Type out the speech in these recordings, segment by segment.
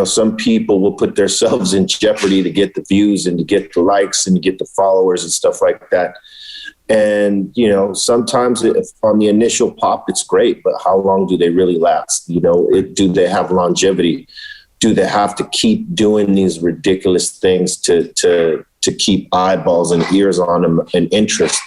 some people will put themselves in jeopardy to get the views and to get the likes and to get the followers and stuff like that. And, sometimes if on the initial pop, it's great, but how long do they really last? Do they have longevity? Do they have to keep doing these ridiculous things to keep eyeballs and ears on them and interest?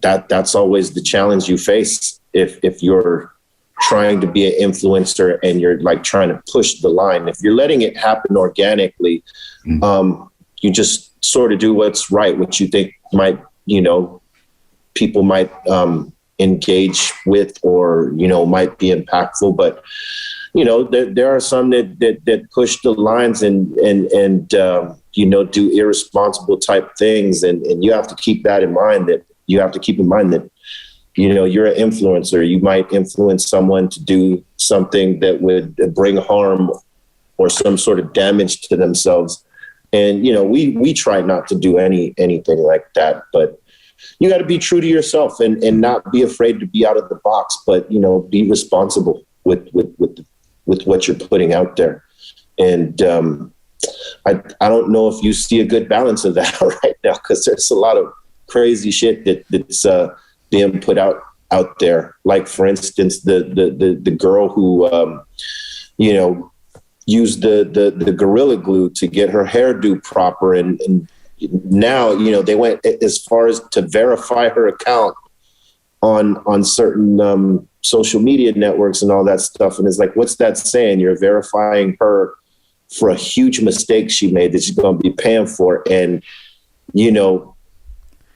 That's always the challenge you face if you're trying to be an influencer and you're like trying to push the line. If you're letting it happen organically, you just sort of do what's right, what you think might, people might engage with or, might be impactful. But, there are some that push the lines and do irresponsible type things. And you have to keep that in mind, that you're an influencer. You might influence someone to do something that would bring harm or some sort of damage to themselves. And, we try not to do anything like that, but you got to be true to yourself and not be afraid to be out of the box, but, be responsible with what you're putting out there. And I don't know if you see a good balance of that right now, because there's a lot of crazy shit that's being put out there. Like, for instance, the girl who, used the Gorilla Glue to get her hairdo proper. And now, they went as far as to verify her account on certain social media networks and all that stuff. And it's like, what's that saying? You're verifying her for a huge mistake she made that she's going to be paying for. And,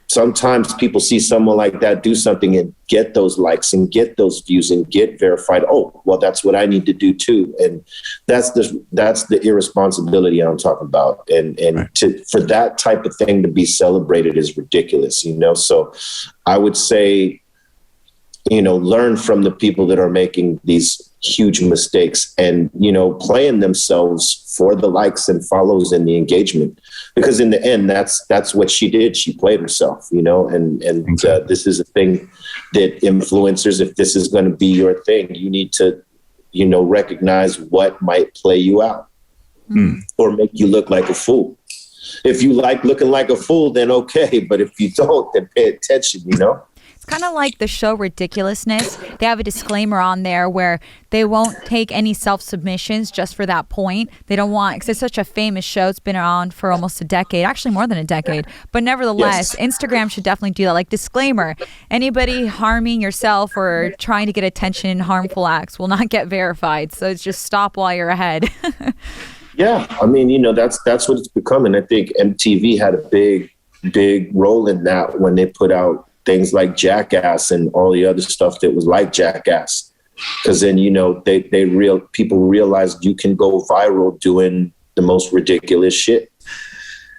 sometimes people see someone like that do something and get those likes and get those views and get verified. Oh, well, that's what I need to do too. And that's the irresponsibility I'm talking about. And right. For that type of thing to be celebrated is ridiculous, So I would say, learn from the people that are making these huge mistakes and, playing themselves for the likes and follows and the engagement, because in the end, that's what she did. She played herself, and exactly. This is a thing that influencers, if this is going to be your thing, you need to, recognize what might play you out or make you look like a fool. If you like looking like a fool, then okay. But if you don't, then pay attention, It's kind of like the show Ridiculousness. They have a disclaimer on there where they won't take any self-submissions just for that point. They don't want, because it's such a famous show. It's been on for almost a decade, actually more than a decade. But nevertheless, yes. Instagram should definitely do that. Like, disclaimer, anybody harming yourself or trying to get attention in harmful acts will not get verified. So it's just stop while you're ahead. Yeah, I mean, that's what it's become. And I think MTV had a big role in that when they put out things like Jackass and all the other stuff that was like Jackass. Because then, people realized you can go viral doing the most ridiculous shit.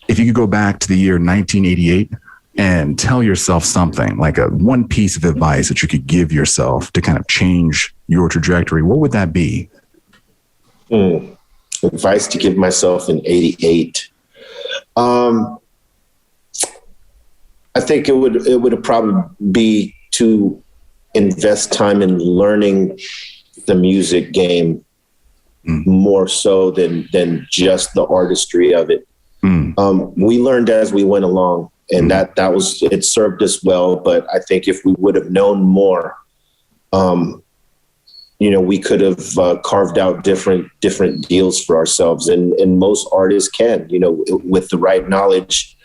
If you could go back to the year 1988 and tell yourself something, like one piece of advice that you could give yourself to kind of change your trajectory, what would that be? Advice to give myself in 88. I think it would probably be to invest time in learning the music game more so than just the artistry of it. We learned as we went along, and it served us well. But I think if we would have known more, we could have carved out different deals for ourselves, and most artists can, with the right knowledge.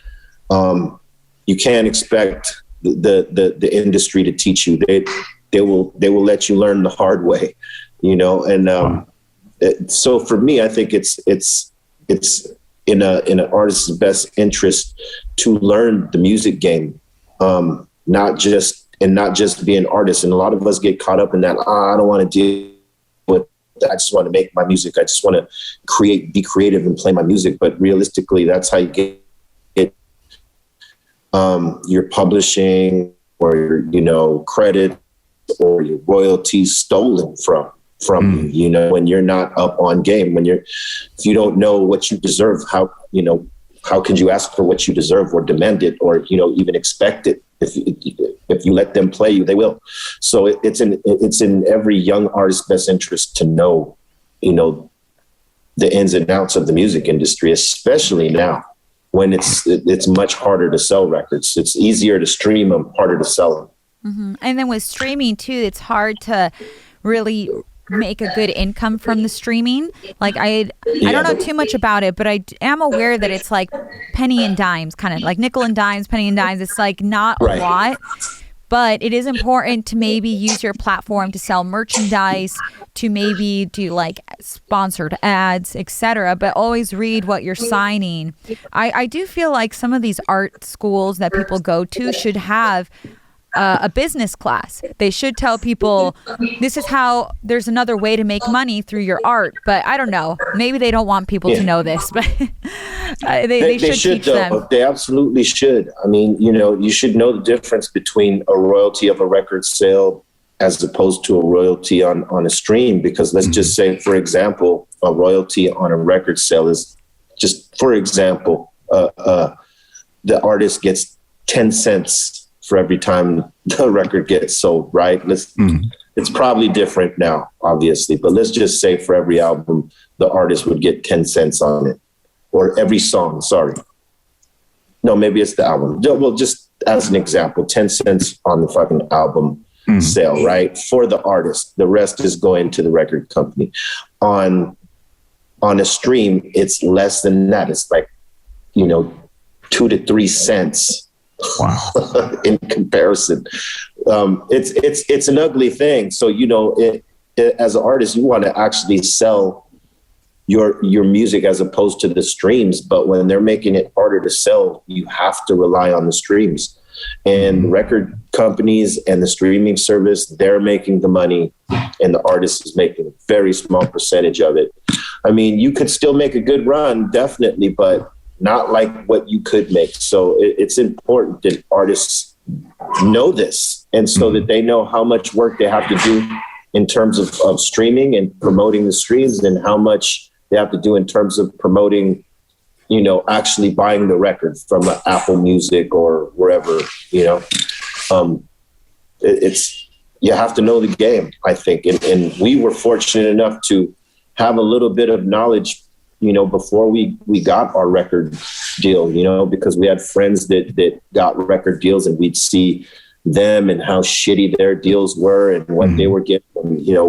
You can't expect the industry to teach you. They will let you learn the hard way, And so for me, I think it's in an artist's best interest to learn the music game, not just be an artist. And a lot of us get caught up in that. I don't want to deal with that. I just want to make my music. I just want to be creative and play my music. But realistically, that's how you get your publishing or your credit or your royalties stolen from you, when you're not up on game, if you don't know what you deserve, how can you ask for what you deserve or demand it or even expect it? If you let them play you, they will. So it's in every young artist's best interest to know you know, the ins and outs of the music industry, especially now when it's much harder to sell records. It's easier to stream them, harder to sell them. Mm-hmm. And then with streaming too, it's hard to really make a good income from the streaming. Like I don't know too much about it, but I am aware that it's like penny and dimes, kind of like nickel and dimes, penny and dimes. It's like not a lot, but it is important to maybe use your platform to sell merchandise, to maybe do like sponsored ads, etc. But always read what you're signing. I do feel like some of these art schools that people go to should have a business class. They should tell people this is how there's another way to make money through your art. But I don't know. Maybe they don't want people to know this, but they should teach them. They absolutely should. I mean, you know, you should know the difference between a royalty of a record sale as opposed to a royalty on a stream. Because let's just say, for example, a royalty on a record sale is just, for example, the artist gets 10 cents for every time the record gets sold, right? It's probably different now, obviously, but let's just say for every album, the artist would get 10 cents on it, or every song, sorry. No, maybe it's the album. Well, just as an example, 10 cents on the fucking album sale, right? For the artist, the rest is going to the record company. On a stream, it's less than that. It's like, you know, 2 to 3 cents. Wow. In comparison, it's an ugly thing. So, you know, as an artist, you want to actually sell your music as opposed to the streams. But when they're making it harder to sell, you have to rely on the streams. And record companies and the streaming service, they're making the money, and the artist is making a very small percentage of it. I mean, you could still make a good run, definitely, but not like what you could make. So it's important that artists know this, and so that they know how much work they have to do in terms of streaming and promoting the streams, and how much they have to do in terms of promoting, you know, actually buying the record from Apple Music or wherever, you know. You have to know the game, I think. And we were fortunate enough to have a little bit of knowledge, you know, before we got our record deal, you know, because we had friends that got record deals, and we'd see them and how shitty their deals were and what they were getting. And, you know,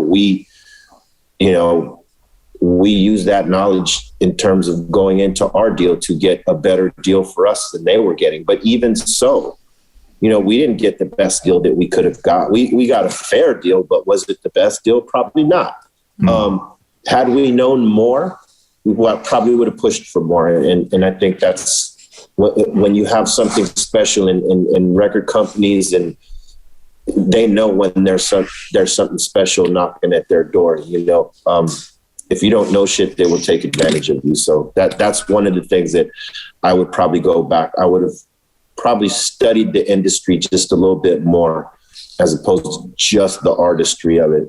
we use that knowledge in terms of going into our deal to get a better deal for us than they were getting. But even so, you know, we didn't get the best deal that we could have got. We got a fair deal, but was it the best deal? Probably not. Had we known more, we probably would have pushed for more. And I think that's when you have something special in record companies, and they know when there's something special knocking at their door, you know. If you don't know shit, they will take advantage of you. So that's one of the things that I would probably go back. I would have probably studied the industry just a little bit more, as opposed to just the artistry of it.